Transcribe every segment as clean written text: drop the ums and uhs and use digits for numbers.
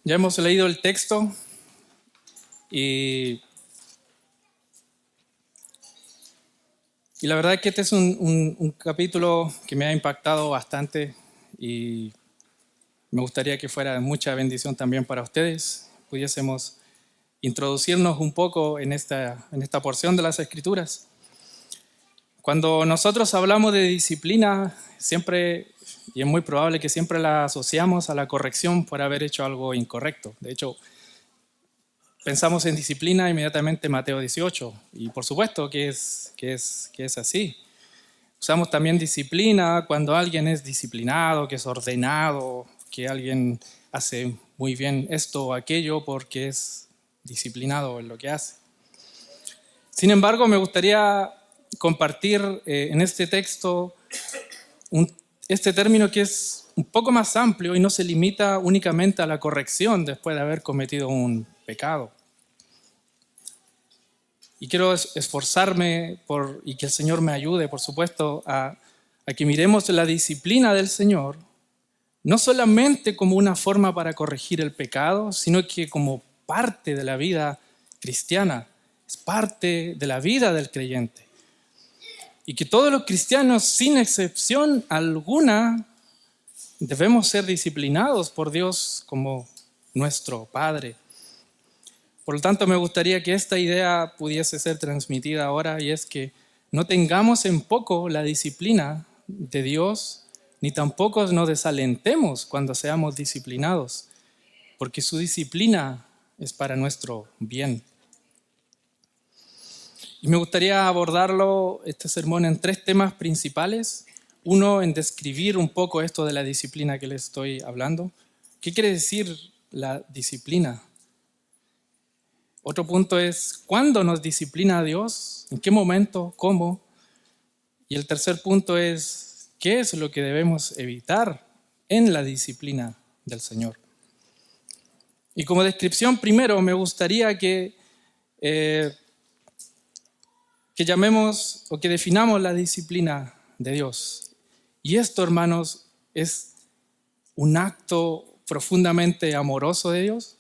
Ya hemos leído el texto y, y la verdad es que este es un capítulo que me ha impactado bastante y me gustaría que fuera de mucha bendición también para ustedes. Pudiésemos introducirnos un poco en esta porción de las Escrituras. Cuando nosotros hablamos de disciplina, siempre, y es muy probable que siempre la asociamos a la corrección por haber hecho algo incorrecto. De hecho, pensamos en disciplina inmediatamente Mateo 18, y por supuesto que es así. Usamos también disciplina cuando alguien es disciplinado, que es ordenado, que alguien hace muy bien esto o aquello porque es disciplinado en lo que hace. Sin embargo, me gustaría compartir en este texto este término que es un poco más amplio y no se limita únicamente a la corrección después de haber cometido un pecado. Y quiero esforzarme y que el Señor me ayude, por supuesto, a que miremos la disciplina del Señor, no solamente como una forma para corregir el pecado, sino que como parte de la vida cristiana, es parte de la vida del creyente. Y que todos los cristianos, sin excepción alguna, debemos ser disciplinados por Dios como nuestro Padre. Por lo tanto, me gustaría que esta idea pudiese ser transmitida ahora, y es que no tengamos en poco la disciplina de Dios, ni tampoco nos desalentemos cuando seamos disciplinados, porque su disciplina es para nuestro bien. Y me gustaría abordarlo, este sermón, en 3 temas principales. Uno, en describir un poco esto de la disciplina que les estoy hablando. ¿Qué quiere decir la disciplina? Otro punto es, ¿cuándo nos disciplina Dios? ¿En qué momento? ¿Cómo? Y el tercer punto es, ¿qué es lo que debemos evitar en la disciplina del Señor? Y como descripción, primero me gustaría que llamemos o que definamos la disciplina de Dios. Y esto, hermanos, es un acto profundamente amoroso de Dios,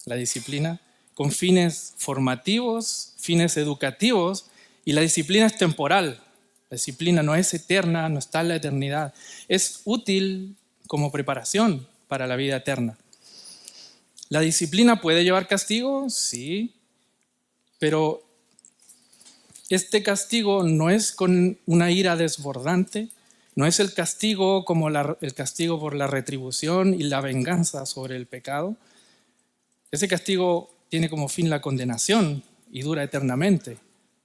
la disciplina, con fines formativos, fines educativos, y la disciplina es temporal. La disciplina no es eterna, no está en la eternidad. Es útil como preparación para la vida eterna. ¿La disciplina puede llevar castigo? Sí, pero este castigo no es con una ira desbordante, no es el castigo como el castigo por la retribución y la venganza sobre el pecado. Ese castigo tiene como fin la condenación y dura eternamente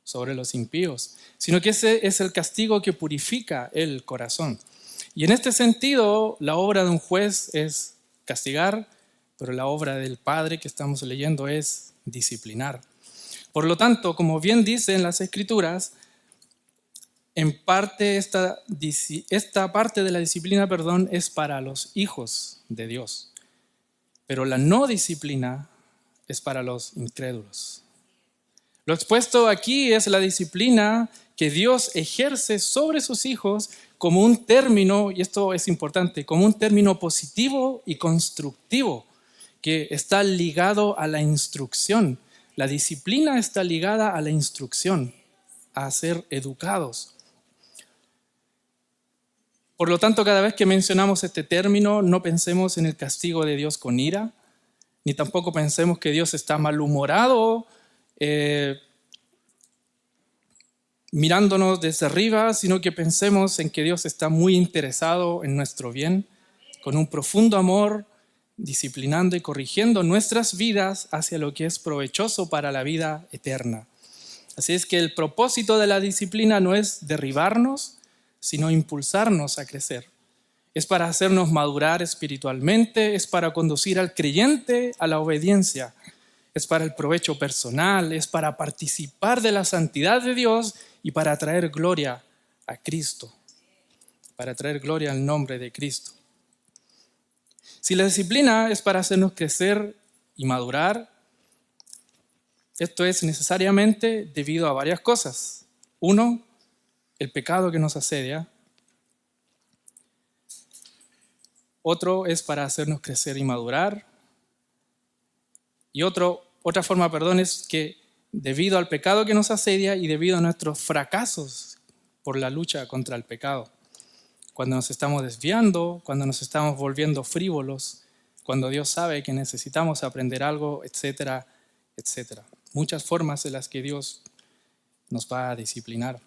sobre los impíos, sino que ese es el castigo que purifica el corazón. Y en este sentido, la obra de un juez es castigar, pero la obra del Padre que estamos leyendo es disciplinar. Por lo tanto, como bien dice en las Escrituras, en parte esta parte de la disciplina, es para los hijos de Dios, pero la no disciplina es para los incrédulos. Lo expuesto aquí es la disciplina que Dios ejerce sobre sus hijos como un término, y esto es importante, como un término positivo y constructivo, que está ligado a la instrucción. La disciplina está ligada a la instrucción, a ser educados. Por lo tanto, cada vez que mencionamos este término, no pensemos en el castigo de Dios con ira, ni tampoco pensemos que Dios está malhumorado, mirándonos desde arriba, sino que pensemos en que Dios está muy interesado en nuestro bien, con un profundo amor, disciplinando y corrigiendo nuestras vidas hacia lo que es provechoso para la vida eterna. Así es que el propósito de la disciplina no es derribarnos, sino impulsarnos a crecer. Es para hacernos madurar espiritualmente, es para conducir al creyente a la obediencia, es para el provecho personal, es para participar de la santidad de Dios y para traer gloria a Cristo, para traer gloria al nombre de Cristo. Si la disciplina es para hacernos crecer y madurar, esto es necesariamente debido a varias cosas. Uno, el pecado que nos asedia. Otro es para hacernos crecer y madurar. Y otra forma, es que debido al pecado que nos asedia y debido a nuestros fracasos por la lucha contra el pecado, cuando nos estamos desviando, cuando nos estamos volviendo frívolos, cuando Dios sabe que necesitamos aprender algo, etcétera, etcétera. Muchas formas en las que Dios nos va a disciplinar.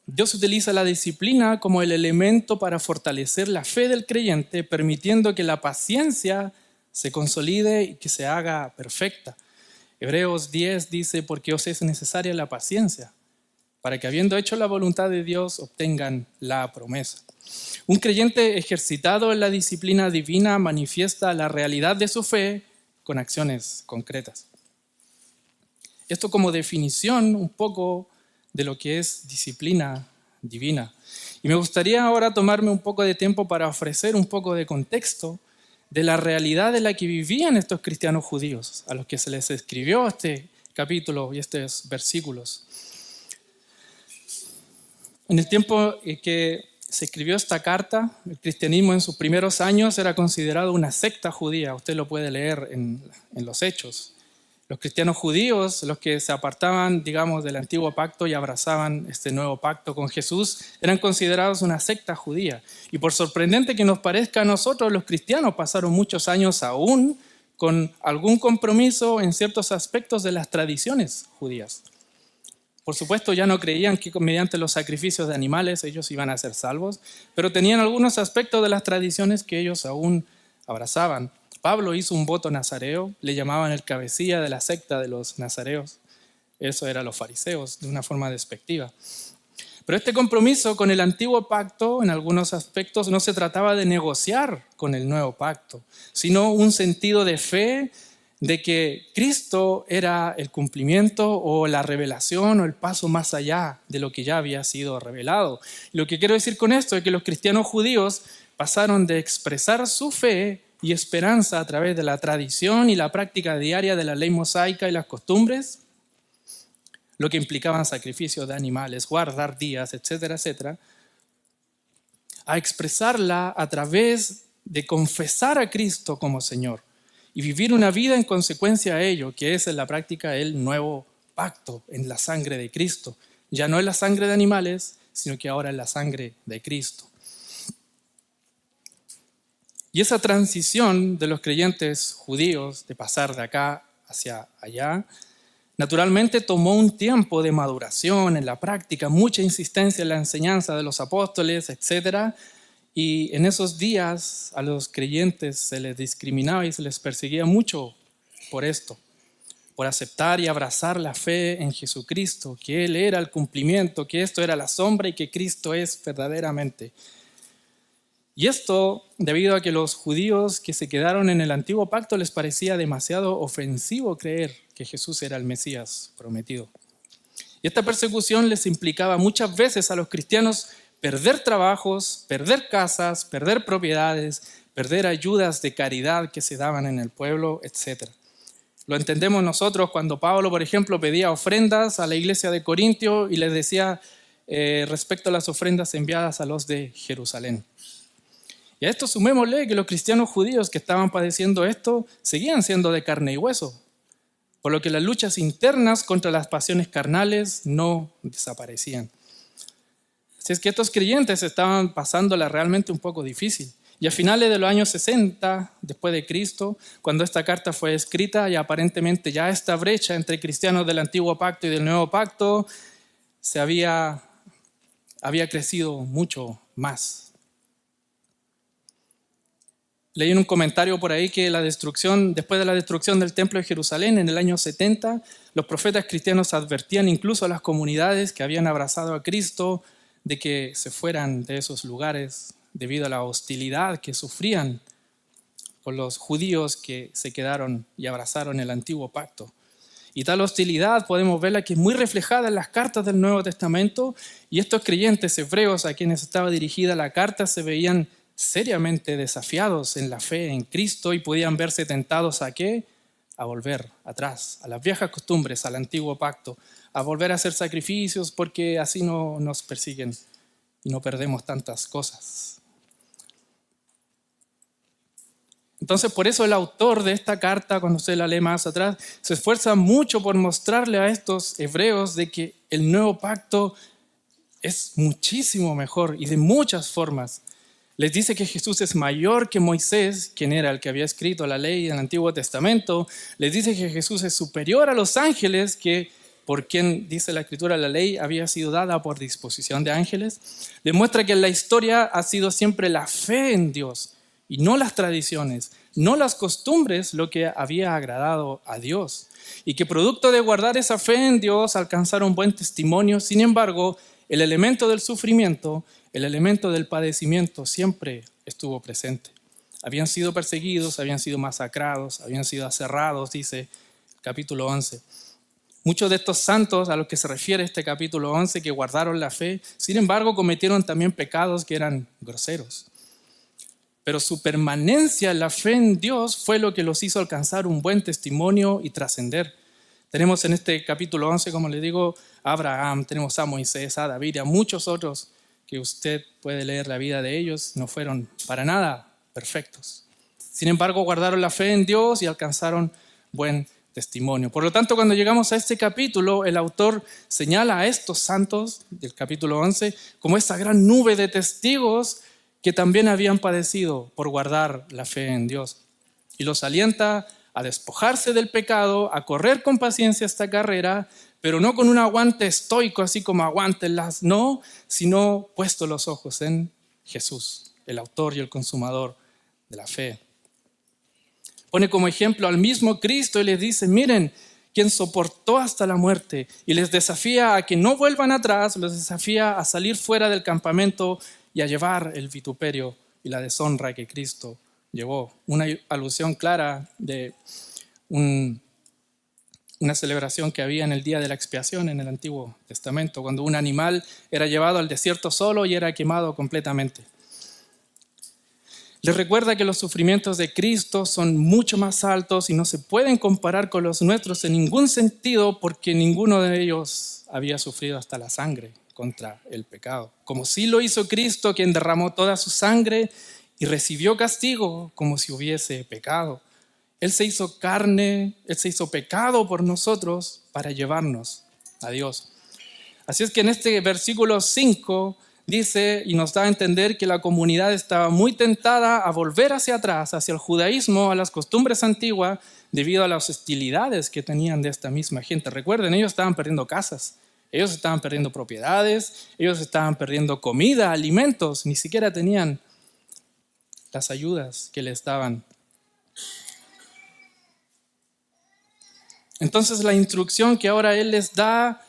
Dios utiliza la disciplina como el elemento para fortalecer la fe del creyente, permitiendo que la paciencia se consolide y que se haga perfecta. Hebreos 10 dice, porque os es necesaria la paciencia, para que habiendo hecho la voluntad de Dios obtengan la promesa. Un creyente ejercitado en la disciplina divina manifiesta la realidad de su fe con acciones concretas. Esto como definición un poco de lo que es disciplina divina. Y me gustaría ahora tomarme un poco de tiempo para ofrecer un poco de contexto de la realidad en la que vivían estos cristianos judíos, a los que se les escribió este capítulo y estos versículos. En el tiempo que se escribió esta carta, el cristianismo en sus primeros años era considerado una secta judía. Usted lo puede leer en los Hechos. Los cristianos judíos, los que se apartaban, del antiguo pacto y abrazaban este nuevo pacto con Jesús, eran considerados una secta judía. Y por sorprendente que nos parezca a nosotros, los cristianos pasaron muchos años aún con algún compromiso en ciertos aspectos de las tradiciones judías. Por supuesto, ya no creían que mediante los sacrificios de animales ellos iban a ser salvos, pero tenían algunos aspectos de las tradiciones que ellos aún abrazaban. Pablo hizo un voto nazareo, le llamaban el cabecilla de la secta de los nazareos. Eso eran los fariseos, de una forma despectiva. Pero este compromiso con el antiguo pacto, en algunos aspectos, no se trataba de negociar con el nuevo pacto, sino un sentido de fe de que Cristo era el cumplimiento o la revelación o el paso más allá de lo que ya había sido revelado. Lo que quiero decir con esto es que los cristianos judíos pasaron de expresar su fe y esperanza a través de la tradición y la práctica diaria de la ley mosaica y las costumbres, lo que implicaban sacrificios de animales, guardar días, etcétera, etcétera, a expresarla a través de confesar a Cristo como Señor y vivir una vida en consecuencia a ello, que es en la práctica el nuevo pacto en la sangre de Cristo. Ya no es la sangre de animales, sino que ahora es la sangre de Cristo. Y esa transición de los creyentes judíos de pasar de acá hacia allá, naturalmente tomó un tiempo de maduración en la práctica, mucha insistencia en la enseñanza de los apóstoles, etc. Y en esos días a los creyentes se les discriminaba y se les perseguía mucho por esto, por aceptar y abrazar la fe en Jesucristo, que Él era el cumplimiento, que esto era la sombra y que Cristo es verdaderamente. Y esto debido a que los judíos que se quedaron en el antiguo pacto les parecía demasiado ofensivo creer que Jesús era el Mesías prometido. Y esta persecución les implicaba muchas veces a los cristianos perder trabajos, perder casas, perder propiedades, perder ayudas de caridad que se daban en el pueblo, etc. Lo entendemos nosotros cuando Pablo, por ejemplo, pedía ofrendas a la iglesia de Corintio y les decía respecto a las ofrendas enviadas a los de Jerusalén. Y a esto sumémosle que los cristianos judíos que estaban padeciendo esto seguían siendo de carne y hueso, por lo que las luchas internas contra las pasiones carnales no desaparecían. Así es que estos creyentes estaban pasándola realmente un poco difícil. Y a finales de los años 60, después de Cristo, cuando esta carta fue escrita y aparentemente ya esta brecha entre cristianos del antiguo pacto y del nuevo pacto había crecido mucho más. Leí en un comentario por ahí que después de la destrucción del templo de Jerusalén en el año 70, los profetas cristianos advertían incluso a las comunidades que habían abrazado a Cristo de que se fueran de esos lugares debido a la hostilidad que sufrían con los judíos que se quedaron y abrazaron el antiguo pacto. Y tal hostilidad podemos verla que es muy reflejada en las cartas del Nuevo Testamento, y estos creyentes hebreos a quienes estaba dirigida la carta se veían seriamente desafiados en la fe en Cristo y podían verse tentados ¿a qué? A volver atrás, a las viejas costumbres, al antiguo pacto, a volver a hacer sacrificios porque así no nos persiguen y no perdemos tantas cosas. Entonces, por eso el autor de esta carta, cuando usted la lee más atrás, se esfuerza mucho por mostrarle a estos hebreos de que el nuevo pacto es muchísimo mejor y de muchas formas. Les dice que Jesús es mayor que Moisés, quien era el que había escrito la ley en el Antiguo Testamento. Les dice que Jesús es superior a los ángeles, que por quien dice la Escritura la ley había sido dada por disposición de ángeles. Demuestra que en la historia ha sido siempre la fe en Dios y no las tradiciones, no las costumbres lo que había agradado a Dios. Y que producto de guardar esa fe en Dios alcanzaron buen testimonio. Sin embargo, el elemento del sufrimiento, el elemento del padecimiento siempre estuvo presente. Habían sido perseguidos, habían sido masacrados, habían sido aserrados, dice el capítulo 11. Muchos de estos santos a los que se refiere este capítulo 11 que guardaron la fe, sin embargo cometieron también pecados que eran groseros. Pero su permanencia en la fe en Dios fue lo que los hizo alcanzar un buen testimonio y trascender. Tenemos en este capítulo 11, como le digo, a Abraham, tenemos a Moisés, a David y a muchos otros que usted puede leer la vida de ellos, no fueron para nada perfectos. Sin embargo, guardaron la fe en Dios y alcanzaron buen testimonio. Por lo tanto, cuando llegamos a este capítulo, el autor señala a estos santos del capítulo 11 como esa gran nube de testigos que también habían padecido por guardar la fe en Dios. Y los alienta a despojarse del pecado, a correr con paciencia esta carrera, pero no con un aguante estoico, así como aguántenlas, no, sino puesto los ojos en Jesús, el autor y el consumador de la fe. Pone como ejemplo al mismo Cristo y les dice, miren, quien soportó hasta la muerte, y les desafía a que no vuelvan atrás, los desafía a salir fuera del campamento y a llevar el vituperio y la deshonra que Cristo llevó. Una alusión clara de una celebración que había en el día de la expiación en el Antiguo Testamento, cuando un animal era llevado al desierto solo y era quemado completamente. Les recuerda que los sufrimientos de Cristo son mucho más altos y no se pueden comparar con los nuestros en ningún sentido, porque ninguno de ellos había sufrido hasta la sangre contra el pecado. Como sí lo hizo Cristo, quien derramó toda su sangre y recibió castigo como si hubiese pecado. Él se hizo carne, Él se hizo pecado por nosotros para llevarnos a Dios. Así es que en este versículo 5 dice y nos da a entender que la comunidad estaba muy tentada a volver hacia atrás, hacia el judaísmo, a las costumbres antiguas, debido a las hostilidades que tenían de esta misma gente. Recuerden, ellos estaban perdiendo casas, ellos estaban perdiendo propiedades, ellos estaban perdiendo comida, alimentos, ni siquiera tenían las ayudas que les daban. Entonces la instrucción que ahora Él les da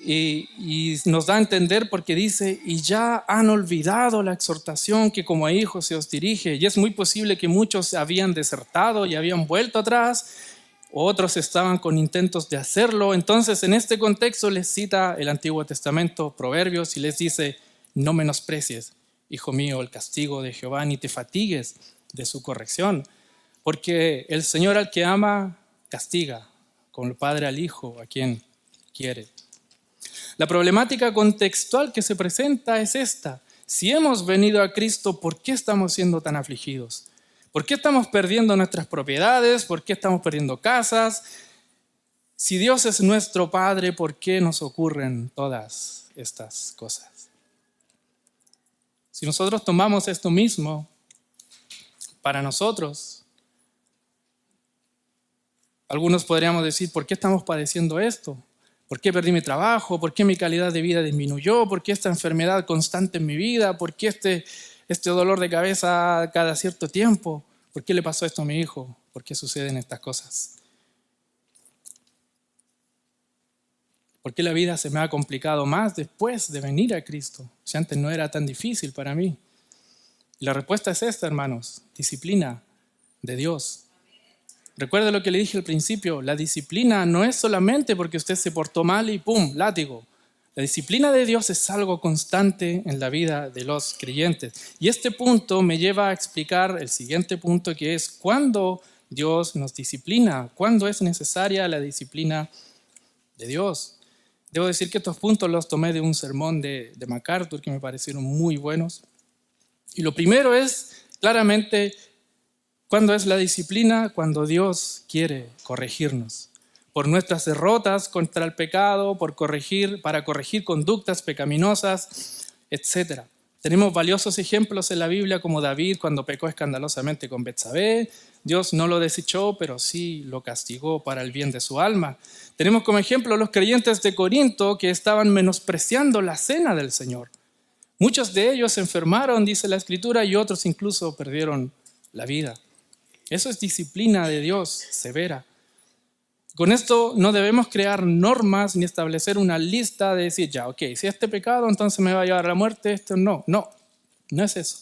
y nos da a entender porque dice, y ya han olvidado la exhortación que como a hijos se os dirige. Y es muy posible que muchos habían desertado y habían vuelto atrás, otros estaban con intentos de hacerlo. Entonces en este contexto les cita el Antiguo Testamento, Proverbios, y les dice, no menosprecies, hijo mío, el castigo de Jehová, ni te fatigues de su corrección, porque el Señor al que ama, castiga, como el Padre al Hijo, a quien quiere. La problemática contextual que se presenta es esta. Si hemos venido a Cristo, ¿por qué estamos siendo tan afligidos? ¿Por qué estamos perdiendo nuestras propiedades? ¿Por qué estamos perdiendo casas? Si Dios es nuestro Padre, ¿por qué nos ocurren todas estas cosas? Si nosotros tomamos esto mismo para nosotros, algunos podríamos decir, ¿por qué estamos padeciendo esto? ¿Por qué perdí mi trabajo? ¿Por qué mi calidad de vida disminuyó? ¿Por qué esta enfermedad constante en mi vida? ¿Por qué este dolor de cabeza cada cierto tiempo? ¿Por qué le pasó esto a mi hijo? ¿Por qué suceden estas cosas? ¿Por qué la vida se me ha complicado más después de venir a Cristo? Si antes no era tan difícil para mí. Y la respuesta es esta, hermanos, disciplina de Dios. Recuerde lo que le dije al principio, la disciplina no es solamente porque usted se portó mal y ¡pum!, látigo. La disciplina de Dios es algo constante en la vida de los creyentes. Y este punto me lleva a explicar el siguiente punto, que es cuándo Dios nos disciplina, cuándo es necesaria la disciplina de Dios. Debo decir que estos puntos los tomé de un sermón de MacArthur que me parecieron muy buenos. Y lo primero es claramente ¿Cuándo es la disciplina? Cuando Dios quiere corregirnos. Por nuestras derrotas contra el pecado, para corregir conductas pecaminosas, etc. Tenemos valiosos ejemplos en la Biblia como David cuando pecó escandalosamente con Betsabé. Dios no lo desechó, pero sí lo castigó para el bien de su alma. Tenemos como ejemplo los creyentes de Corinto que estaban menospreciando la cena del Señor. Muchos de ellos se enfermaron, dice la Escritura, y otros incluso perdieron la vida. Eso es disciplina de Dios severa. Con esto no debemos crear normas ni establecer una lista de decir, ya, ok, si este pecado entonces me va a llevar a la muerte, esto no es eso.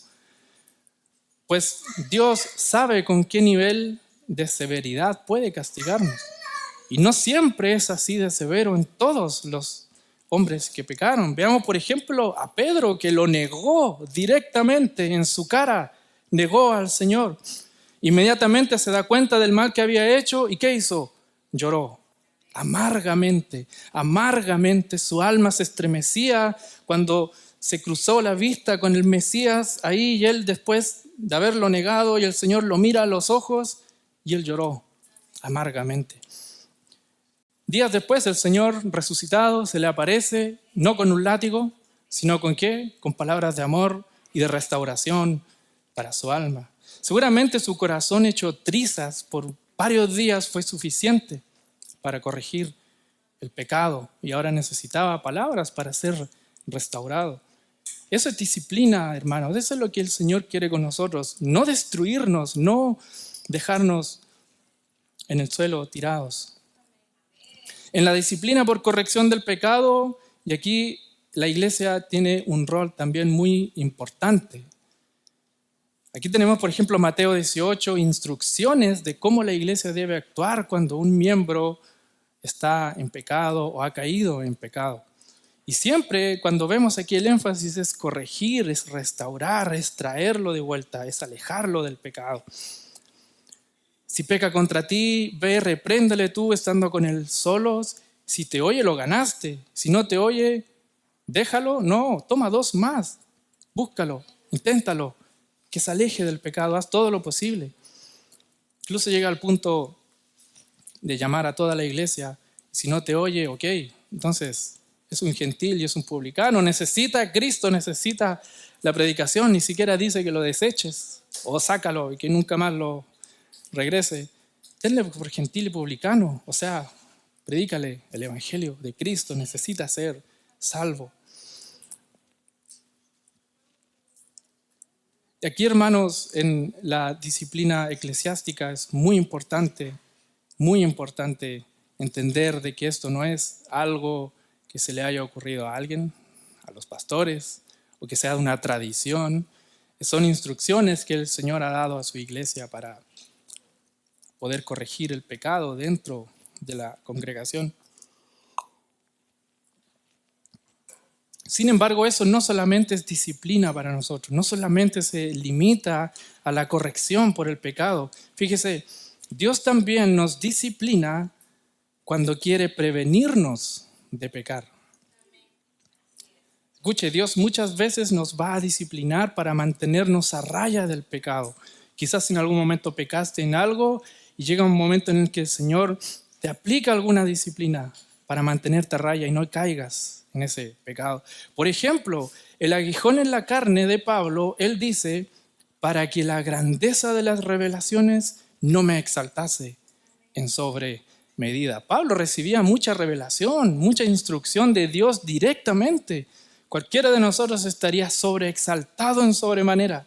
Pues Dios sabe con qué nivel de severidad puede castigarnos. Y no siempre es así de severo en todos los hombres que pecaron. Veamos, por ejemplo, a Pedro, que lo negó directamente en su cara, negó al Señor. Inmediatamente se da cuenta del mal que había hecho, ¿y qué hizo? Lloró amargamente, amargamente. Su alma se estremecía cuando se cruzó la vista con el Mesías ahí, y él, después de haberlo negado, y el Señor lo mira a los ojos y él lloró amargamente. Días después el Señor resucitado se le aparece, no con un látigo, sino con ¿qué? Con palabras de amor y de restauración para su alma. Seguramente su corazón hecho trizas por varios días fue suficiente para corregir el pecado, y ahora necesitaba palabras para ser restaurado. Eso es disciplina, hermanos. Eso es lo que el Señor quiere con nosotros. No destruirnos, no dejarnos en el suelo tirados. En la disciplina por corrección del pecado, y aquí la iglesia tiene un rol también muy importante. Aquí tenemos, por ejemplo, Mateo 18, instrucciones de cómo la iglesia debe actuar cuando un miembro está en pecado o ha caído en pecado. Y siempre cuando vemos aquí el énfasis es corregir, es restaurar, es traerlo de vuelta, es alejarlo del pecado. Si peca contra ti, ve, repréndele tú estando con él solos. Si te oye, lo ganaste. Si no te oye, déjalo. No, toma 2 más. Búscalo, inténtalo, que se aleje del pecado. Haz todo lo posible. Incluso llega al punto de llamar a toda la iglesia. Si no te oye, ok, entonces es un gentil y es un publicano. Necesita a Cristo, necesita la predicación. Ni siquiera dice que lo deseches o sácalo y que nunca más lo regrese. Tenle por gentil y publicano, o sea, predícale el evangelio de Cristo, necesita ser salvo. Y aquí, hermanos, en la disciplina eclesiástica es muy importante entender de que esto no es algo que se le haya ocurrido a alguien, a los pastores, o que sea una tradición. Son instrucciones que el Señor ha dado a su iglesia para poder corregir el pecado dentro de la congregación. Sin embargo, eso no solamente es disciplina para nosotros, no solamente se limita a la corrección por el pecado. Fíjese, Dios también nos disciplina cuando quiere prevenirnos de pecar. Escuche, Dios muchas veces nos va a disciplinar para mantenernos a raya del pecado. Quizás en algún momento pecaste en algo y llega un momento en el que el Señor te aplica alguna disciplina para mantenerte a raya y no caigas en ese pecado. Por ejemplo, el aguijón en la carne de Pablo, él dice, para que la grandeza de las revelaciones no me exaltase en sobremedida. Pablo recibía mucha revelación, mucha instrucción de Dios directamente. Cualquiera de nosotros estaría sobreexaltado en sobremanera.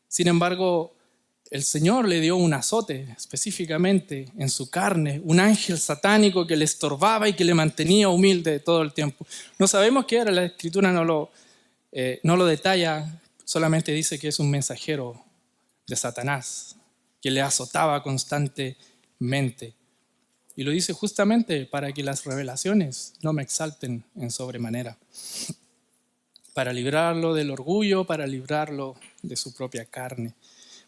Sin embargo, el Señor le dio un azote específicamente en su carne, un ángel satánico que le estorbaba y que le mantenía humilde todo el tiempo. No sabemos qué era, la Escritura no lo detalla, solamente dice que es un mensajero de Satanás, que le azotaba constantemente. Y lo dice justamente para que las revelaciones no me exalten en sobremanera, para librarlo del orgullo, para librarlo de su propia carne.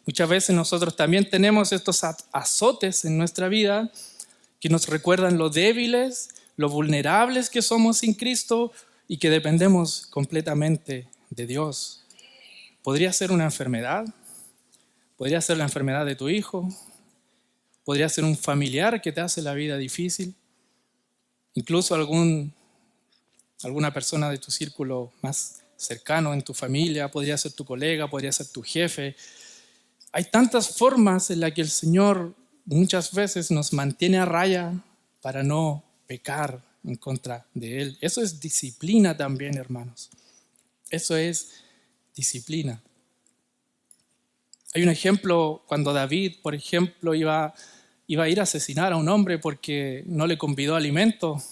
Muchas veces nosotros también tenemos estos azotes en nuestra vida que nos recuerdan lo débiles, lo vulnerables que somos sin Cristo y que dependemos completamente de Dios. Podría ser una enfermedad, podría ser la enfermedad de tu hijo, podría ser un familiar que te hace la vida difícil, incluso alguna persona de tu círculo más cercano en tu familia, podría ser tu colega, podría ser tu jefe. Hay tantas formas en las que el Señor muchas veces nos mantiene a raya para no pecar en contra de Él. Eso es disciplina también, hermanos. Eso es disciplina. Hay un ejemplo cuando David, por ejemplo, iba a ir a asesinar a un hombre porque no le convidó alimento.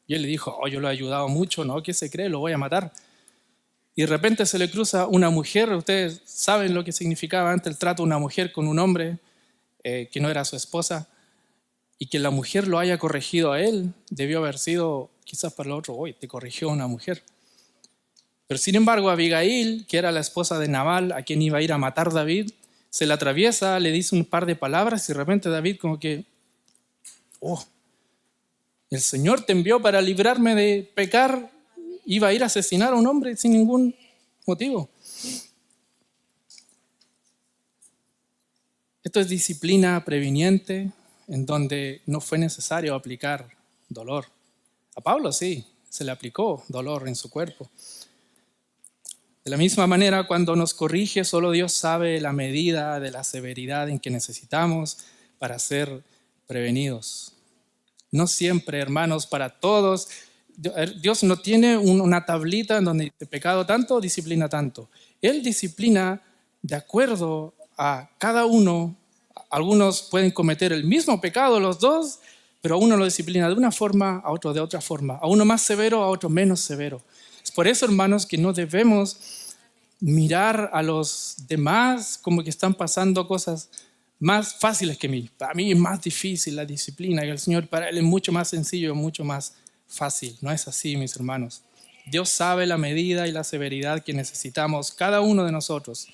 Y él le dijo, yo lo he ayudado mucho, ¿no? ¿Qué se cree? Lo voy a matar. Y de repente se le cruza una mujer. Ustedes saben lo que significaba antes el trato de una mujer con un hombre que no era su esposa. Y que la mujer lo haya corregido a él, debió haber sido quizás para el otro, te corrigió una mujer. Pero sin embargo, Abigail, que era la esposa de Nabal, a quien iba a ir a matar David, se la atraviesa, le dice un par de palabras y de repente David como que, el Señor te envió para librarme de pecar, iba a ir a asesinar a un hombre sin ningún motivo. Esto es disciplina previniente, en donde no fue necesario aplicar dolor. A Pablo sí, se le aplicó dolor en su cuerpo. De la misma manera, cuando nos corrige, solo Dios sabe la medida de la severidad en que necesitamos para ser prevenidos. No siempre, hermanos, para todos. Dios no tiene una tablita en donde el pecado tanto, disciplina tanto. Él disciplina de acuerdo a cada uno. Algunos pueden cometer el mismo pecado los dos, pero a uno lo disciplina de una forma, a otro de otra forma. A uno más severo, a otro menos severo. Es por eso, hermanos, que no debemos mirar a los demás como que están pasando cosas más fáciles que mí. Para mí es más difícil la disciplina, y el Señor para Él es mucho más sencillo, mucho más fácil. No es así, mis hermanos. Dios sabe la medida y la severidad que necesitamos cada uno de nosotros.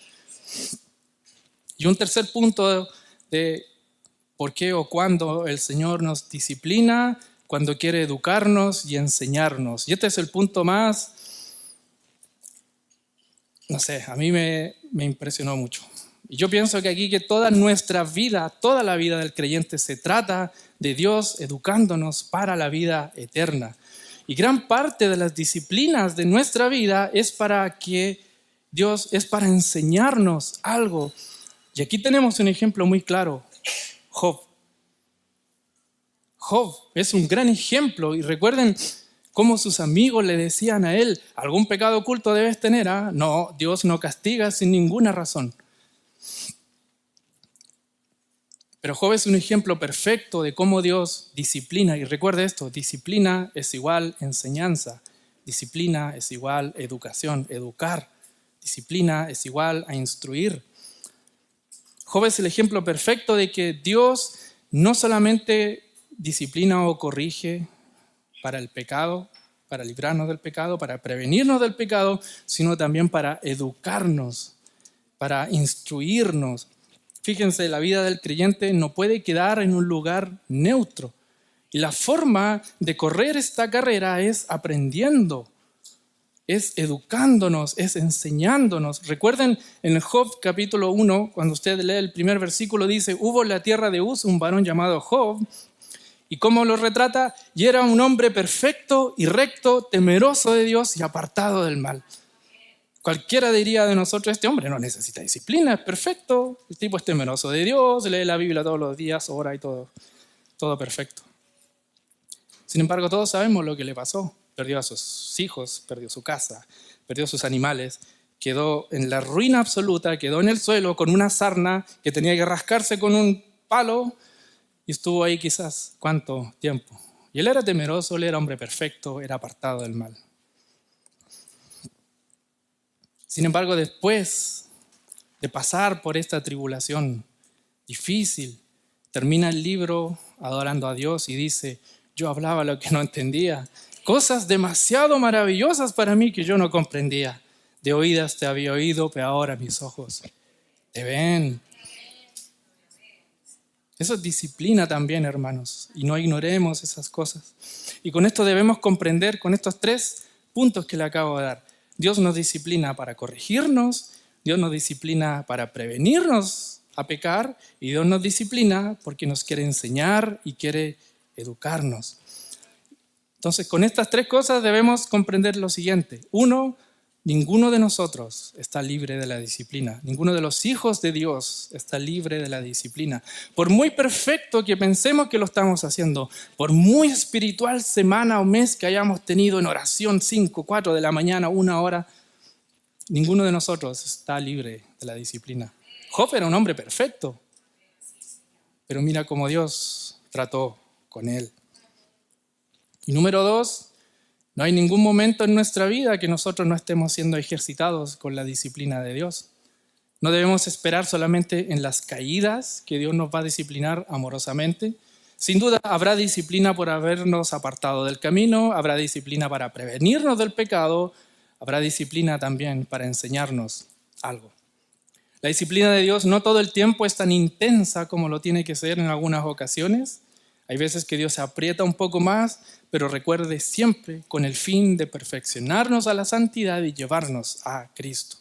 Y un tercer punto de por qué o cuándo el Señor nos disciplina, cuando quiere educarnos y enseñarnos. Y este es el punto más, a mí me impresionó mucho. Y yo pienso que aquí que toda nuestra vida, toda la vida del creyente se trata de Dios educándonos para la vida eterna. Y gran parte de las disciplinas de nuestra vida es para enseñarnos algo. Y aquí tenemos un ejemplo muy claro, Job. Job es un gran ejemplo y recuerden cómo sus amigos le decían a él, ¿algún pecado oculto debes tener? No, Dios no castiga sin ninguna razón. Pero Job es un ejemplo perfecto de cómo Dios disciplina. Y recuerde esto, disciplina es igual enseñanza, disciplina es igual educación, educar, disciplina es igual a instruir. Job es el ejemplo perfecto de que Dios no solamente disciplina o corrige para el pecado, para librarnos del pecado, para prevenirnos del pecado, sino también para educarnos, para instruirnos. Fíjense, la vida del creyente no puede quedar en un lugar neutro. Y la forma de correr esta carrera es aprendiendo, es educándonos, es enseñándonos. Recuerden en Job capítulo 1, cuando usted lee el primer versículo, dice, hubo en la tierra de Uz un varón llamado Job. ¿Y cómo lo retrata? Y era un hombre perfecto y recto, temeroso de Dios y apartado del mal. Cualquiera diría de nosotros, este hombre no necesita disciplina, es perfecto. El tipo es temeroso de Dios, lee la Biblia todos los días, ora y todo perfecto. Sin embargo, todos sabemos lo que le pasó. Perdió a sus hijos, perdió su casa, perdió sus animales, quedó en la ruina absoluta, quedó en el suelo con una sarna que tenía que rascarse con un palo y estuvo ahí quizás, ¿cuánto tiempo? Y él era temeroso, él era hombre perfecto, era apartado del mal. Sin embargo, después de pasar por esta tribulación difícil, termina el libro adorando a Dios y dice, yo hablaba lo que no entendía, cosas demasiado maravillosas para mí que yo no comprendía. De oídas te había oído, pero ahora mis ojos te ven. Eso es disciplina también, hermanos, y no ignoremos esas cosas. Y con esto debemos comprender, con estos 3 puntos que le acabo de dar, Dios nos disciplina para corregirnos, Dios nos disciplina para prevenirnos a pecar y Dios nos disciplina porque nos quiere enseñar y quiere educarnos. Entonces, con estas tres cosas debemos comprender lo siguiente. Uno, ninguno de nosotros está libre de la disciplina. Ninguno de los hijos de Dios está libre de la disciplina. Por muy perfecto que pensemos que lo estamos haciendo, por muy espiritual semana o mes que hayamos tenido en oración 5, 4 de la mañana, 1 hora, ninguno de nosotros está libre de la disciplina. Job era un hombre perfecto, pero mira cómo Dios trató con él. Y número 2, no hay ningún momento en nuestra vida que nosotros no estemos siendo ejercitados con la disciplina de Dios. No debemos esperar solamente en las caídas que Dios nos va a disciplinar amorosamente. Sin duda habrá disciplina por habernos apartado del camino, habrá disciplina para prevenirnos del pecado, habrá disciplina también para enseñarnos algo. La disciplina de Dios no todo el tiempo es tan intensa como lo tiene que ser en algunas ocasiones. Hay veces que Dios se aprieta un poco más, pero recuerde siempre con el fin de perfeccionarnos a la santidad y llevarnos a Cristo.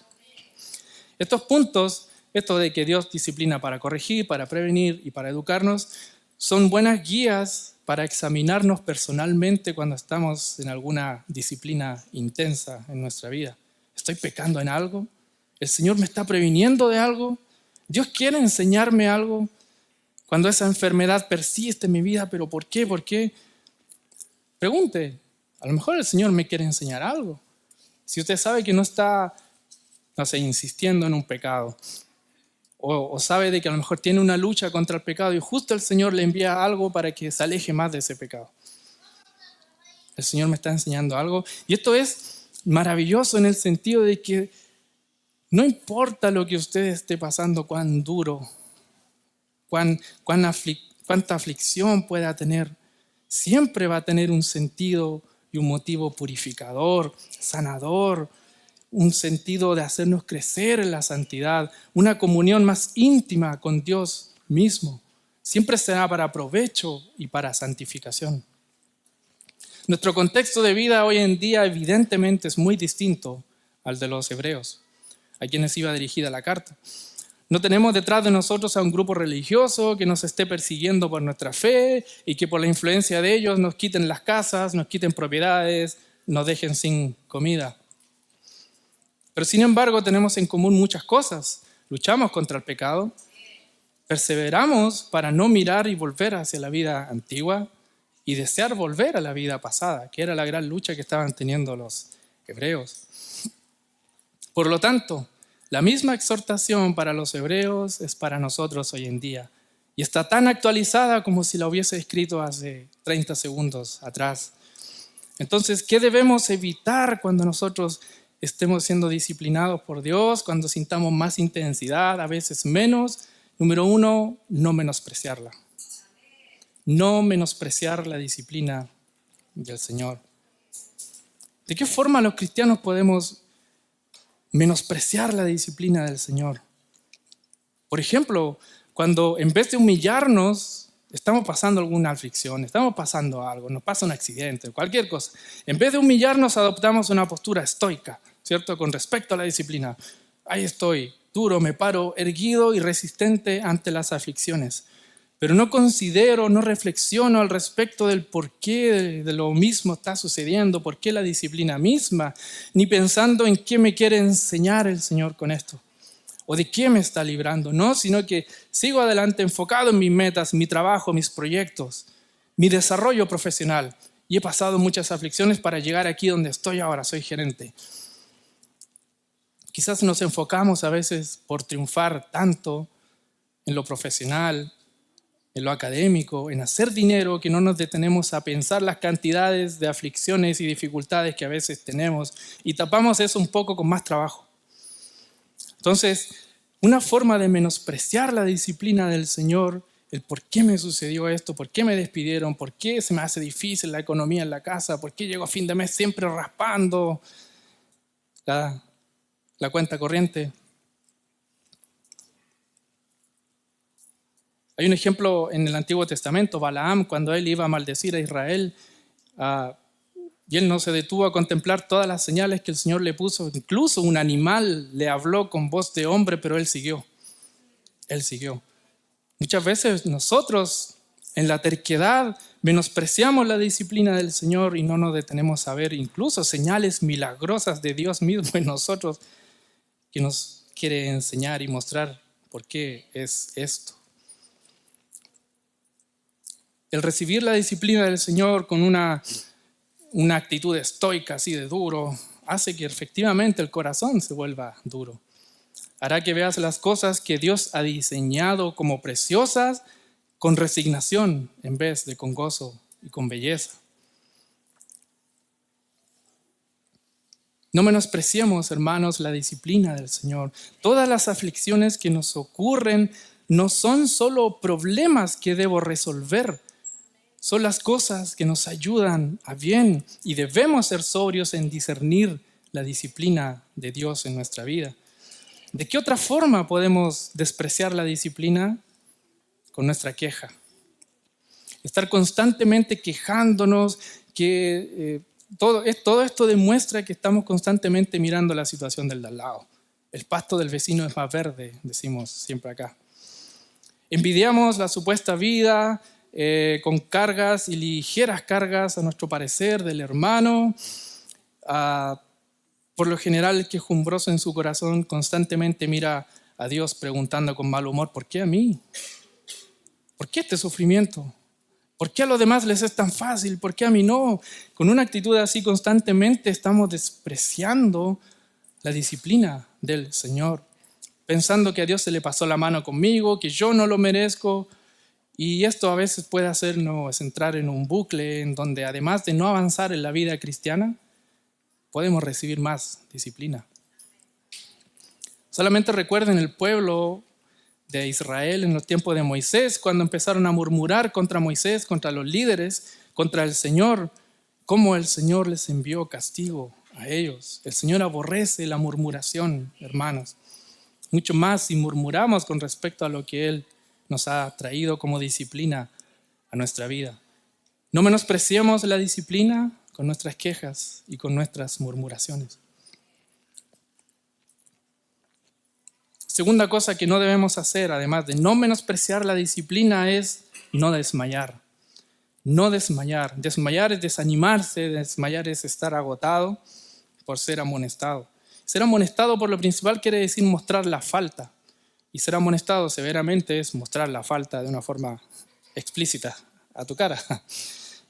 Estos puntos, esto de que Dios disciplina para corregir, para prevenir y para educarnos, son buenas guías para examinarnos personalmente cuando estamos en alguna disciplina intensa en nuestra vida. ¿Estoy pecando en algo? ¿El Señor me está previniendo de algo? ¿Dios quiere enseñarme algo? Cuando esa enfermedad persiste en mi vida, ¿pero por qué? ¿Por qué? Pregunte, a lo mejor el Señor me quiere enseñar algo. Si usted sabe que no está, no sé, insistiendo en un pecado, o sabe de que a lo mejor tiene una lucha contra el pecado y justo el Señor le envía algo para que se aleje más de ese pecado. El Señor me está enseñando algo. Y esto es maravilloso en el sentido de que no importa lo que usted esté pasando, cuán duro, cuánta aflicción pueda tener, siempre va a tener un sentido y un motivo purificador, sanador, un sentido de hacernos crecer en la santidad, una comunión más íntima con Dios mismo. Siempre será para provecho y para santificación. Nuestro contexto de vida hoy en día evidentemente es muy distinto al de los hebreos, a quienes iba dirigida la carta. No tenemos detrás de nosotros a un grupo religioso que nos esté persiguiendo por nuestra fe y que por la influencia de ellos nos quiten las casas, nos quiten propiedades, nos dejen sin comida. Pero sin embargo tenemos en común muchas cosas. Luchamos contra el pecado, perseveramos para no mirar y volver hacia la vida antigua y desear volver a la vida pasada, que era la gran lucha que estaban teniendo los hebreos. Por lo tanto, la misma exhortación para los hebreos es para nosotros hoy en día. Y está tan actualizada como si la hubiese escrito hace 30 segundos atrás. Entonces, ¿qué debemos evitar cuando nosotros estemos siendo disciplinados por Dios, cuando sintamos más intensidad, a veces menos? Número 1, no menospreciarla. No menospreciar la disciplina del Señor. ¿De qué forma los cristianos podemos menospreciar la disciplina del Señor? Por ejemplo, cuando en vez de humillarnos, estamos pasando alguna aflicción, estamos pasando algo, nos pasa un accidente, cualquier cosa. En vez de humillarnos, adoptamos una postura estoica, ¿cierto? Con respecto a la disciplina. Ahí estoy, duro, me paro, erguido y resistente ante las aflicciones. Pero no considero, no reflexiono al respecto del por qué de lo mismo está sucediendo, por qué la disciplina misma, ni pensando en qué me quiere enseñar el Señor con esto, o de qué me está librando, no, sino que sigo adelante enfocado en mis metas, mi trabajo, mis proyectos, mi desarrollo profesional. Y he pasado muchas aflicciones para llegar aquí donde estoy ahora, soy gerente. Quizás nos enfocamos a veces por triunfar tanto en lo profesional, en lo académico, en hacer dinero, que no nos detenemos a pensar las cantidades de aflicciones y dificultades que a veces tenemos y tapamos eso un poco con más trabajo. Entonces, una forma de menospreciar la disciplina del Señor, el por qué me sucedió esto, por qué me despidieron, por qué se me hace difícil la economía en la casa, por qué llego a fin de mes siempre raspando la cuenta corriente. Hay un ejemplo en el Antiguo Testamento, Balaam, cuando él iba a maldecir a Israel, Y él no se detuvo a contemplar todas las señales que el Señor le puso. Incluso un animal le habló con voz de hombre, pero él siguió. Él siguió. Muchas veces nosotros en la terquedad menospreciamos la disciplina del Señor y no nos detenemos a ver incluso señales milagrosas de Dios mismo en nosotros que nos quiere enseñar y mostrar por qué es esto. El recibir la disciplina del Señor con una actitud estoica, así de duro, hace que efectivamente el corazón se vuelva duro. Hará que veas las cosas que Dios ha diseñado como preciosas con resignación en vez de con gozo y con belleza. No menospreciemos, hermanos, la disciplina del Señor. Todas las aflicciones que nos ocurren no son solo problemas que debo resolver. Son las cosas que nos ayudan a bien y debemos ser sobrios en discernir la disciplina de Dios en nuestra vida. ¿De qué otra forma podemos despreciar la disciplina? Con nuestra queja. Estar constantemente quejándonos, que todo esto demuestra que estamos constantemente mirando la situación del de al lado. El pasto del vecino es más verde, decimos siempre acá. Envidiamos la supuesta vida con cargas y ligeras cargas, a nuestro parecer, del hermano. Por lo general, el quejumbroso en su corazón constantemente mira a Dios preguntando con mal humor, ¿por qué a mí? ¿Por qué este sufrimiento? ¿Por qué a los demás les es tan fácil? ¿Por qué a mí no? Con una actitud así constantemente estamos despreciando la disciplina del Señor, pensando que a Dios se le pasó la mano conmigo, que yo no lo merezco. Y esto a veces puede hacernos entrar en un bucle en donde, además de no avanzar en la vida cristiana, podemos recibir más disciplina. Solamente recuerden el pueblo de Israel en los tiempos de Moisés, cuando empezaron a murmurar contra Moisés, contra los líderes, contra el Señor, cómo el Señor les envió castigo a ellos. El Señor aborrece la murmuración, hermanos. Mucho más si murmuramos con respecto a lo que Él nos ha traído como disciplina a nuestra vida. No menospreciemos la disciplina con nuestras quejas y con nuestras murmuraciones. Segunda cosa que no debemos hacer, además de no menospreciar la disciplina, es no desmayar. No desmayar. Desmayar es desanimarse, desmayar es estar agotado por ser amonestado. Ser amonestado por lo principal quiere decir mostrar la falta. Y ser amonestado severamente es mostrar la falta de una forma explícita a tu cara,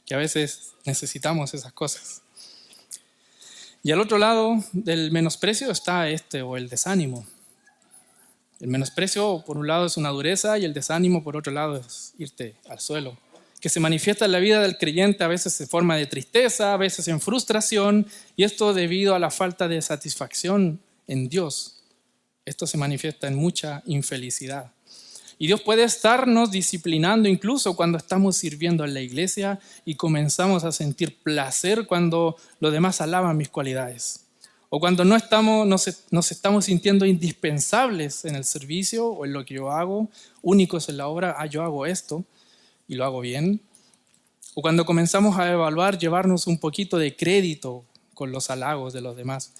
que a veces necesitamos esas cosas. Y al otro lado del menosprecio está el desánimo. El menosprecio, por un lado, es una dureza y el desánimo, por otro lado, es irte al suelo, que se manifiesta en la vida del creyente a veces en forma de tristeza, a veces en frustración, y esto debido a la falta de satisfacción en Dios. Esto se manifiesta en mucha infelicidad. Y Dios puede estarnos disciplinando incluso cuando estamos sirviendo en la iglesia y comenzamos a sentir placer cuando los demás alaban mis cualidades. O cuando nos estamos sintiendo indispensables en el servicio o en lo que yo hago, únicos en la obra, yo hago esto y lo hago bien. O cuando comenzamos a evaluar, llevarnos un poquito de crédito con los halagos de los demás.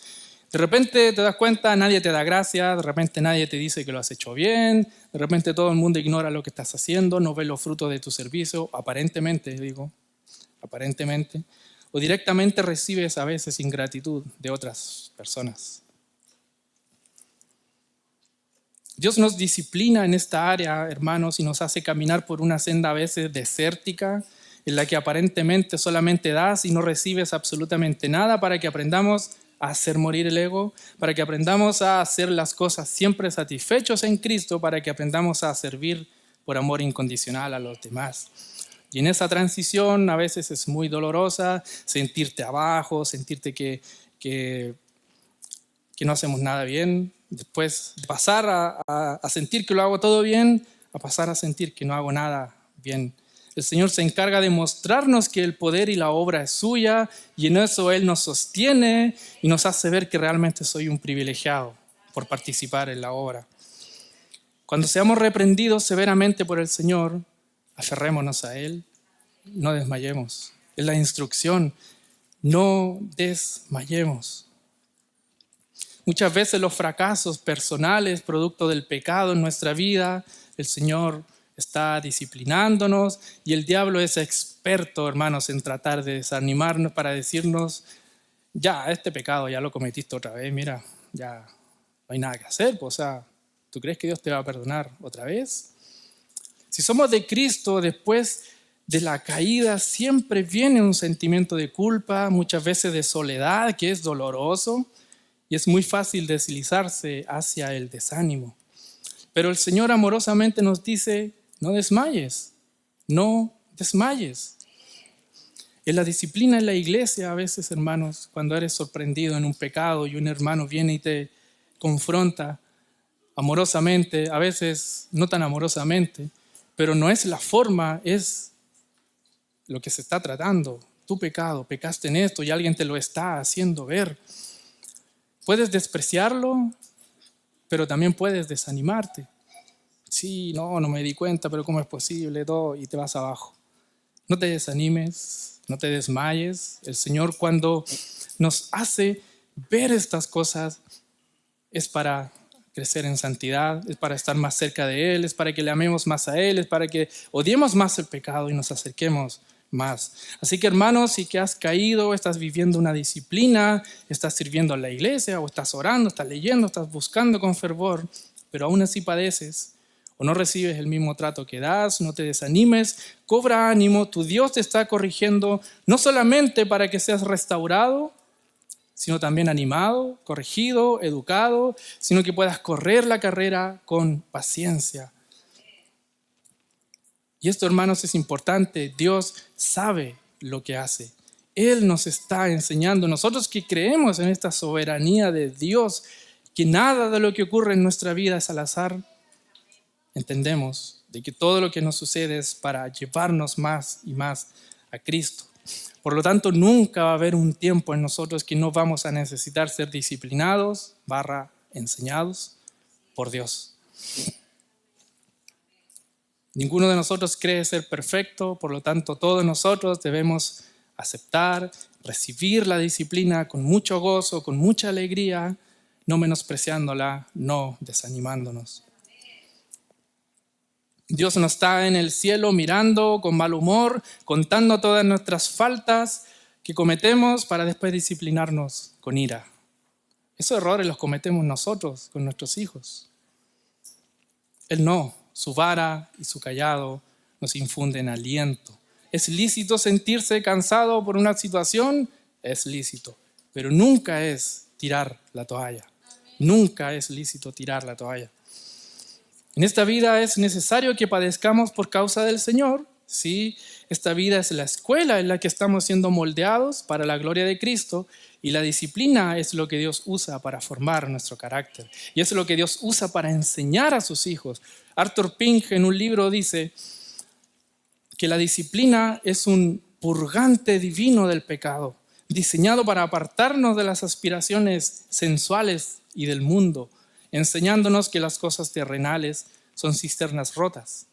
De repente te das cuenta, nadie te da gracias, de repente nadie te dice que lo has hecho bien, de repente todo el mundo ignora lo que estás haciendo, no ve los frutos de tu servicio, aparentemente. O directamente recibes a veces ingratitud de otras personas. Dios nos disciplina en esta área, hermanos, y nos hace caminar por una senda a veces desértica, en la que aparentemente solamente das y no recibes absolutamente nada, para que aprendamos a hacer morir el ego, para que aprendamos a hacer las cosas siempre satisfechos en Cristo, para que aprendamos a servir por amor incondicional a los demás. Y en esa transición a veces es muy dolorosa, sentirte abajo, sentirte que no hacemos nada bien. Después de pasar a sentir que lo hago todo bien, a pasar a sentir que no hago nada bien. El Señor se encarga de mostrarnos que el poder y la obra es suya, y en eso Él nos sostiene y nos hace ver que realmente soy un privilegiado por participar en la obra. Cuando seamos reprendidos severamente por el Señor, aferrémonos a Él, no desmayemos. Es la instrucción. no desmayemos. Muchas veces los fracasos personales, producto del pecado en nuestra vida, el Señor está disciplinándonos y el diablo es experto, hermanos, en tratar de desanimarnos para decirnos, ya, este pecado ya lo cometiste otra vez, mira, ya no hay nada que hacer, pues, o sea, ¿tú crees que Dios te va a perdonar otra vez? Si somos de Cristo, después de la caída siempre viene un sentimiento de culpa, muchas veces de soledad, que es doloroso, y es muy fácil deslizarse hacia el desánimo. Pero el Señor amorosamente nos dice, no desmayes, no desmayes. En la disciplina en la iglesia, a veces, hermanos, cuando eres sorprendido en un pecado y un hermano viene y te confronta amorosamente, a veces no tan amorosamente, pero no es la forma, es lo que se está tratando. Tu pecado, pecaste en esto y alguien te lo está haciendo ver. Puedes despreciarlo, pero también puedes desanimarte. Sí, no me di cuenta, pero ¿cómo es posible? Todo, y te vas abajo. No te desanimes, no te desmayes. El Señor, cuando nos hace ver estas cosas, es para crecer en santidad, es para estar más cerca de Él, es para que le amemos más a Él, es para que odiemos más el pecado y nos acerquemos más. Así que, hermanos, si que has caído, estás viviendo una disciplina, estás sirviendo a la iglesia, o estás orando, estás leyendo, estás buscando con fervor, pero aún así padeces, o no recibes el mismo trato que das, no te desanimes, cobra ánimo, tu Dios te está corrigiendo, no solamente para que seas restaurado, sino también animado, corregido, educado, sino que puedas correr la carrera con paciencia. Y esto, hermanos, es importante. Dios sabe lo que hace. Él nos está enseñando. Nosotros que creemos en esta soberanía de Dios, que nada de lo que ocurre en nuestra vida es al azar, entendemos de que todo lo que nos sucede es para llevarnos más y más a Cristo. Por lo tanto, nunca va a haber un tiempo en nosotros que no vamos a necesitar ser disciplinados, enseñados por Dios. Ninguno de nosotros cree ser perfecto, por lo tanto, todos nosotros debemos aceptar, recibir la disciplina con mucho gozo, con mucha alegría, no menospreciándola, no desanimándonos. Dios no está en el cielo mirando con mal humor, contando todas nuestras faltas que cometemos para después disciplinarnos con ira. Esos errores los cometemos nosotros con nuestros hijos. Él no, su vara y su cayado nos infunden aliento. ¿Es lícito sentirse cansado por una situación? Es lícito, pero nunca es tirar la toalla. Nunca es lícito tirar la toalla. En esta vida es necesario que padezcamos por causa del Señor. Sí, esta vida es la escuela en la que estamos siendo moldeados para la gloria de Cristo y la disciplina es lo que Dios usa para formar nuestro carácter y es lo que Dios usa para enseñar a sus hijos. Arthur Pink en un libro dice que la disciplina es un purgante divino del pecado, diseñado para apartarnos de las aspiraciones sensuales y del mundo, enseñándonos que las cosas terrenales son cisternas rotas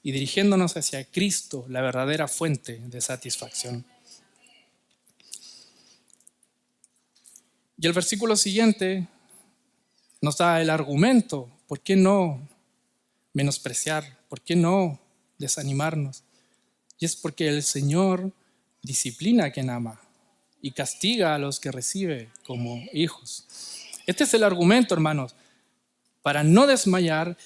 y dirigiéndonos hacia Cristo, la verdadera fuente de satisfacción. Y el versículo siguiente nos da el argumento, ¿por qué no menospreciar? ¿Por qué no desanimarnos? Y es porque el Señor disciplina a quien ama y castiga a los que recibe como hijos. Este es el argumento, hermanos, para no desmayar.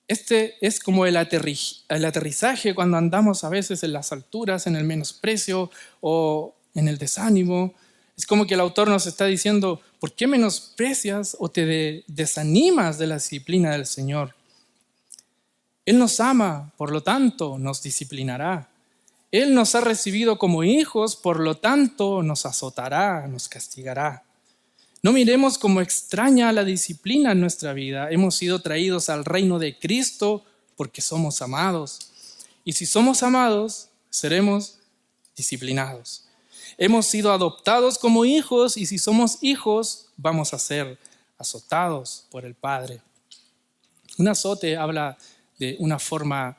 Este es como el aterrizaje cuando andamos a veces en las alturas, en el menosprecio o en el desánimo. Es como que el autor nos está diciendo, ¿por qué menosprecias o te desanimas de la disciplina del Señor? Él nos ama, por lo tanto nos disciplinará. Él nos ha recibido como hijos, por lo tanto nos azotará, nos castigará. No miremos como extraña la disciplina en nuestra vida. Hemos sido traídos al reino de Cristo porque somos amados. Y si somos amados, seremos disciplinados. Hemos sido adoptados como hijos y si somos hijos, vamos a ser azotados por el Padre. Un azote habla de una forma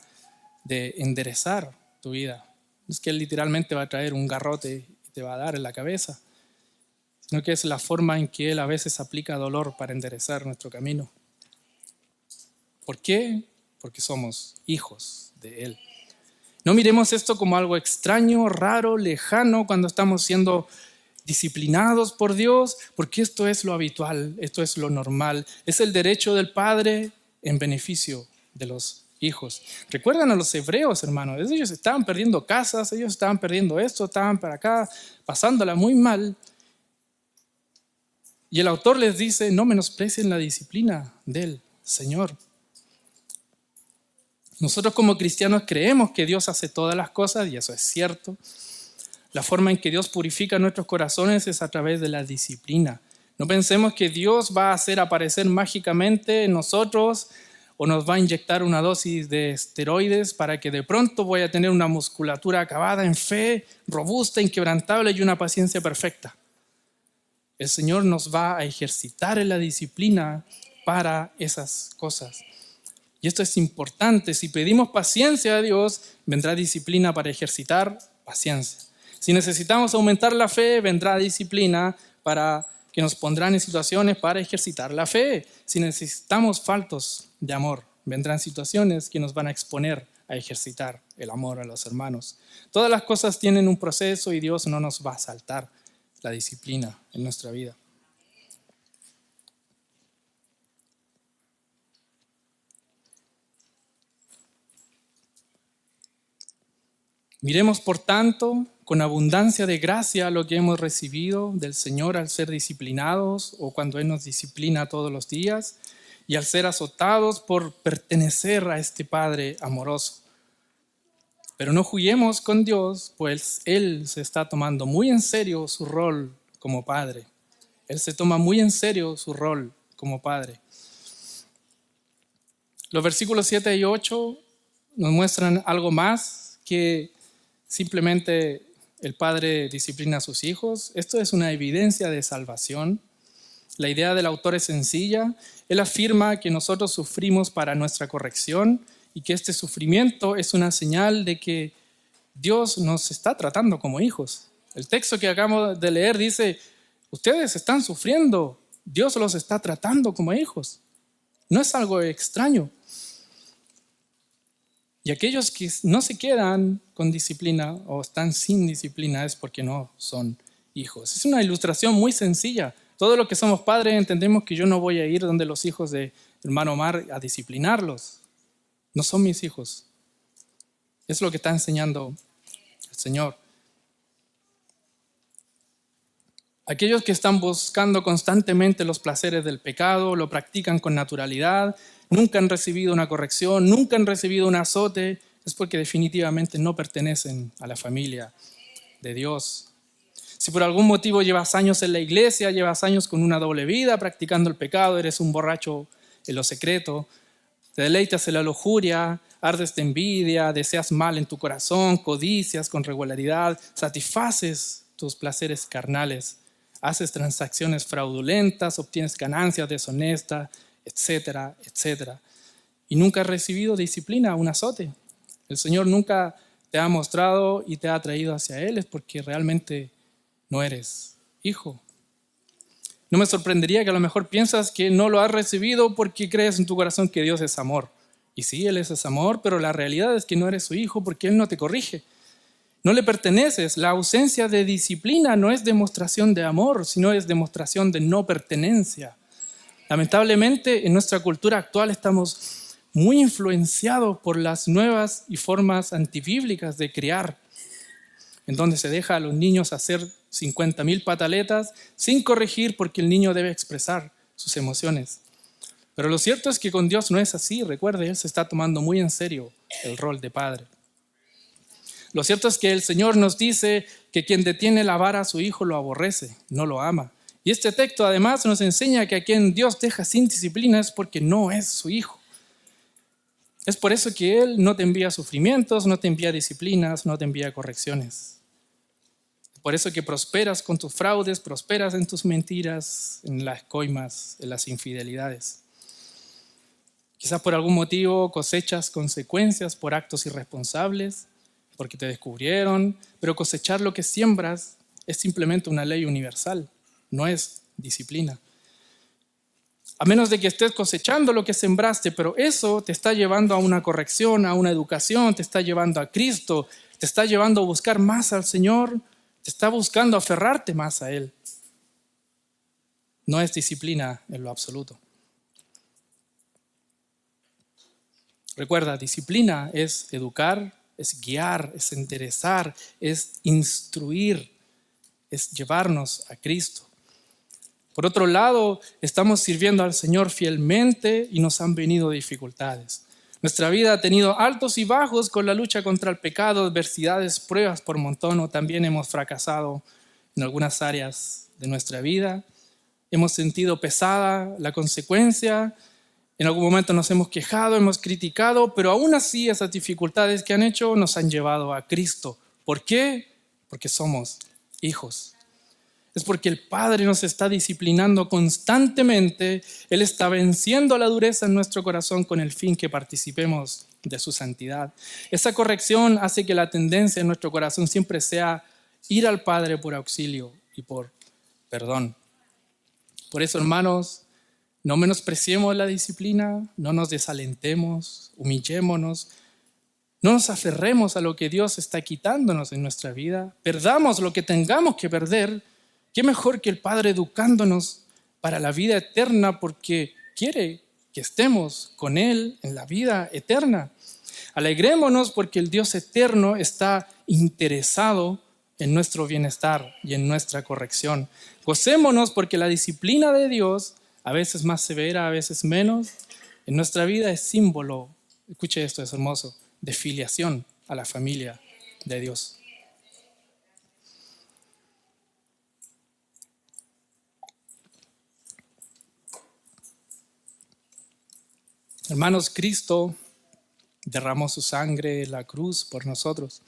de enderezar tu vida. Es que Él literalmente va a traer un garrote y te va a dar en la cabeza. sino que es la forma en que Él a veces aplica dolor para enderezar nuestro camino. ¿Por qué? Porque somos hijos de Él. No miremos esto como algo extraño, raro, lejano cuando estamos siendo disciplinados por Dios, porque esto es lo habitual, esto es lo normal. Es el derecho del Padre en beneficio de los hijos. ¿Recuerdan a los hebreos, hermanos? Ellos estaban perdiendo casas, ellos estaban perdiendo esto, estaban para acá, pasándola muy mal. Y el autor les dice, no menosprecien la disciplina del Señor. Nosotros como cristianos creemos que Dios hace todas las cosas, y eso es cierto. La forma en que Dios purifica nuestros corazones es a través de la disciplina. No pensemos que Dios va a hacer aparecer mágicamente en nosotros o nos va a inyectar una dosis de esteroides para que de pronto voy a tener una musculatura acabada en fe, robusta, inquebrantable y una paciencia perfecta. El Señor nos va a ejercitar en la disciplina para esas cosas. Y esto es importante. Si pedimos paciencia a Dios, vendrá disciplina para ejercitar paciencia. Si necesitamos aumentar la fe, vendrá disciplina para que nos pondrán en situaciones para ejercitar la fe. Si necesitamos faltos de amor, vendrán situaciones que nos van a exponer a ejercitar el amor a los hermanos. Todas las cosas tienen un proceso y Dios no nos va a saltar la disciplina en nuestra vida. Miremos, por tanto, con abundancia de gracia lo que hemos recibido del Señor al ser disciplinados o cuando Él nos disciplina todos los días y al ser azotados por pertenecer a este Padre amoroso. Pero no juguemos con Dios, pues Él se está tomando muy en serio su rol como Padre. Él se toma muy en serio su rol como Padre. Los versículos 7 y 8 nos muestran algo más que simplemente el Padre disciplina a sus hijos. Esto es una evidencia de salvación. La idea del autor es sencilla. Él afirma que nosotros sufrimos para nuestra corrección y que este sufrimiento es una señal de que Dios nos está tratando como hijos. El texto que acabamos de leer dice, ustedes están sufriendo, Dios los está tratando como hijos. No es algo extraño. Y aquellos que no se quedan con disciplina o están sin disciplina es porque no son hijos. Es una ilustración muy sencilla. Todos los que somos padres entendemos que yo no voy a ir donde los hijos de hermano Omar a disciplinarlos. No son mis hijos. Es lo que está enseñando el Señor. Aquellos que están buscando constantemente los placeres del pecado, lo practican con naturalidad, nunca han recibido una corrección, nunca han recibido un azote, es porque definitivamente no pertenecen a la familia de Dios. Si por algún motivo llevas años en la iglesia, llevas años con una doble vida practicando el pecado, eres un borracho en lo secreto, te deleitas en la lujuria, ardes de envidia, deseas mal en tu corazón, codicias con regularidad, satisfaces tus placeres carnales, haces transacciones fraudulentas, obtienes ganancias deshonestas, etcétera, etcétera. Y nunca has recibido disciplina, un azote. El Señor nunca te ha mostrado y te ha traído hacia Él, es porque realmente no eres hijo. No me sorprendería que a lo mejor piensas que no lo has recibido porque crees en tu corazón que Dios es amor. Y sí, Él es amor, pero la realidad es que no eres su hijo porque Él no te corrige. No le perteneces. La ausencia de disciplina no es demostración de amor, sino es demostración de no pertenencia. Lamentablemente, en nuestra cultura actual estamos muy influenciados por las nuevas y formas antibíblicas de criar, en donde se deja a los niños hacer 50,000 pataletas sin corregir porque el niño debe expresar sus emociones. Pero lo cierto es que con Dios no es así. Recuerde, Él se está tomando muy en serio el rol de padre. Lo cierto es que el Señor nos dice que quien detiene la vara a su hijo lo aborrece, no lo ama. Y este texto además nos enseña que a quien Dios deja sin disciplina es porque no es su hijo. Es por eso que Él no te envía sufrimientos, no te envía disciplinas, no te envía correcciones. Por eso que prosperas con tus fraudes, prosperas en tus mentiras, en las coimas, en las infidelidades. Quizás por algún motivo cosechas consecuencias por actos irresponsables, porque te descubrieron, pero cosechar lo que siembras es simplemente una ley universal. no es disciplina. A menos de que estés cosechando lo que sembraste, pero eso te está llevando a una corrección, a una educación, te está llevando a Cristo, te está llevando a buscar más al Señor, te está buscando aferrarte más a Él. No es disciplina en lo absoluto. Recuerda, disciplina es educar, es guiar, es enderezar, es instruir, es llevarnos a Cristo. Por otro lado, estamos sirviendo al Señor fielmente y nos han venido dificultades. Nuestra vida ha tenido altos y bajos con la lucha contra el pecado, adversidades, pruebas por montón, o también hemos fracasado en algunas áreas de nuestra vida. Hemos sentido pesada la consecuencia, en algún momento nos hemos quejado, hemos criticado, pero aún así esas dificultades que han hecho nos han llevado a Cristo. ¿Por qué? Porque somos hijos. Es porque el Padre nos está disciplinando constantemente. Él está venciendo la dureza en nuestro corazón con el fin que participemos de su santidad. Esa corrección hace que la tendencia en nuestro corazón siempre sea ir al Padre por auxilio y por perdón. Por eso, hermanos, no menospreciemos la disciplina, no nos desalentemos, humillémonos, no nos aferremos a lo que Dios está quitándonos en nuestra vida, perdamos lo que tengamos que perder. ¿Qué mejor que el Padre educándonos para la vida eterna porque quiere que estemos con Él en la vida eterna? Alegrémonos porque el Dios eterno está interesado en nuestro bienestar y en nuestra corrección. Gocémonos porque la disciplina de Dios, a veces más severa, a veces menos, en nuestra vida es símbolo, escuche esto, es hermoso, de filiación a la familia de Dios. Hermanos, Cristo derramó su sangre en la cruz por nosotros.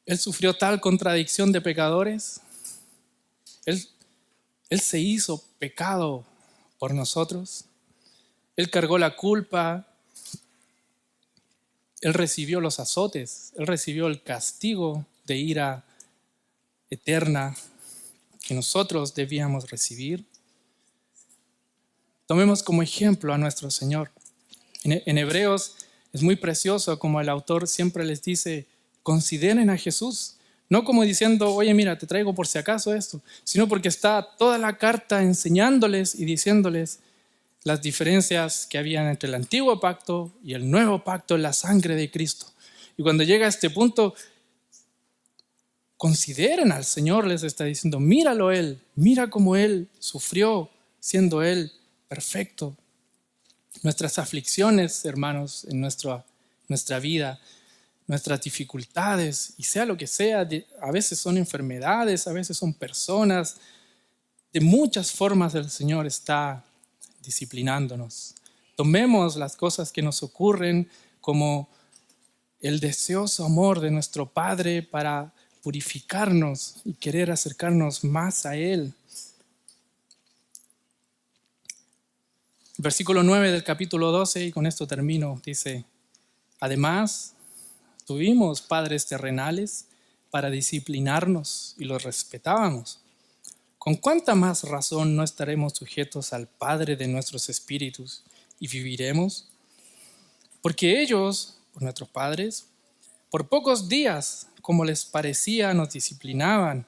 Él sufrió tal contradicción de pecadores. Él se hizo pecado por nosotros. Él cargó la culpa. Él recibió los azotes. Él recibió el castigo de ira eterna que nosotros debíamos recibir. Tomemos como ejemplo a nuestro Señor. En Hebreos es muy precioso como el autor siempre les dice, consideren a Jesús. No como diciendo, oye, mira, te traigo por si acaso esto, sino porque está toda la carta enseñándoles y diciéndoles las diferencias que habían entre el antiguo pacto y el nuevo pacto en la sangre de Cristo. Y cuando llega a este punto, consideren al Señor, les está diciendo, míralo Él, mira cómo Él sufrió siendo Él perfecto. Nuestras aflicciones, hermanos, en nuestra vida, nuestras dificultades, y sea lo que sea, a veces son enfermedades, a veces son personas, de muchas formas el Señor está disciplinándonos. Tomemos las cosas que nos ocurren como el deseoso amor de nuestro Padre para purificarnos y querer acercarnos más a Él. Versículo 9 del capítulo 12, y con esto termino, dice, además, tuvimos padres terrenales para disciplinarnos y los respetábamos. ¿Con cuánta más razón no estaremos sujetos al Padre de nuestros espíritus y viviremos? Porque ellos, por nuestros padres, por pocos días, como les parecía, nos disciplinaban,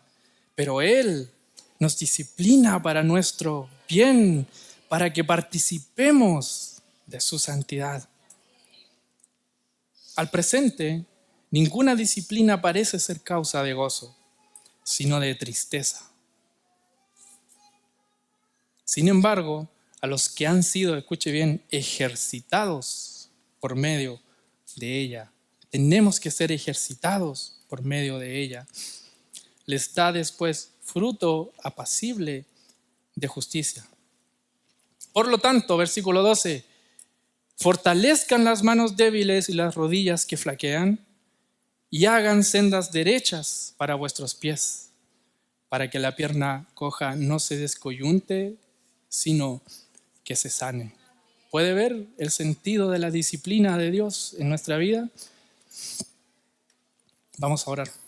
pero Él nos disciplina para nuestro bien, para que participemos de su santidad. Al presente, ninguna disciplina parece ser causa de gozo, sino de tristeza. Sin embargo, a los que han sido, escuche bien, ejercitados por medio de ella, tenemos que ser ejercitados por medio de ella, les da después fruto apacible de justicia. Por lo tanto, versículo 12, fortalezcan las manos débiles y las rodillas que flaquean y hagan sendas derechas para vuestros pies, para que la pierna coja no se descoyunte, sino que se sane. ¿Puede ver el sentido de la disciplina de Dios en nuestra vida? Vamos a orar.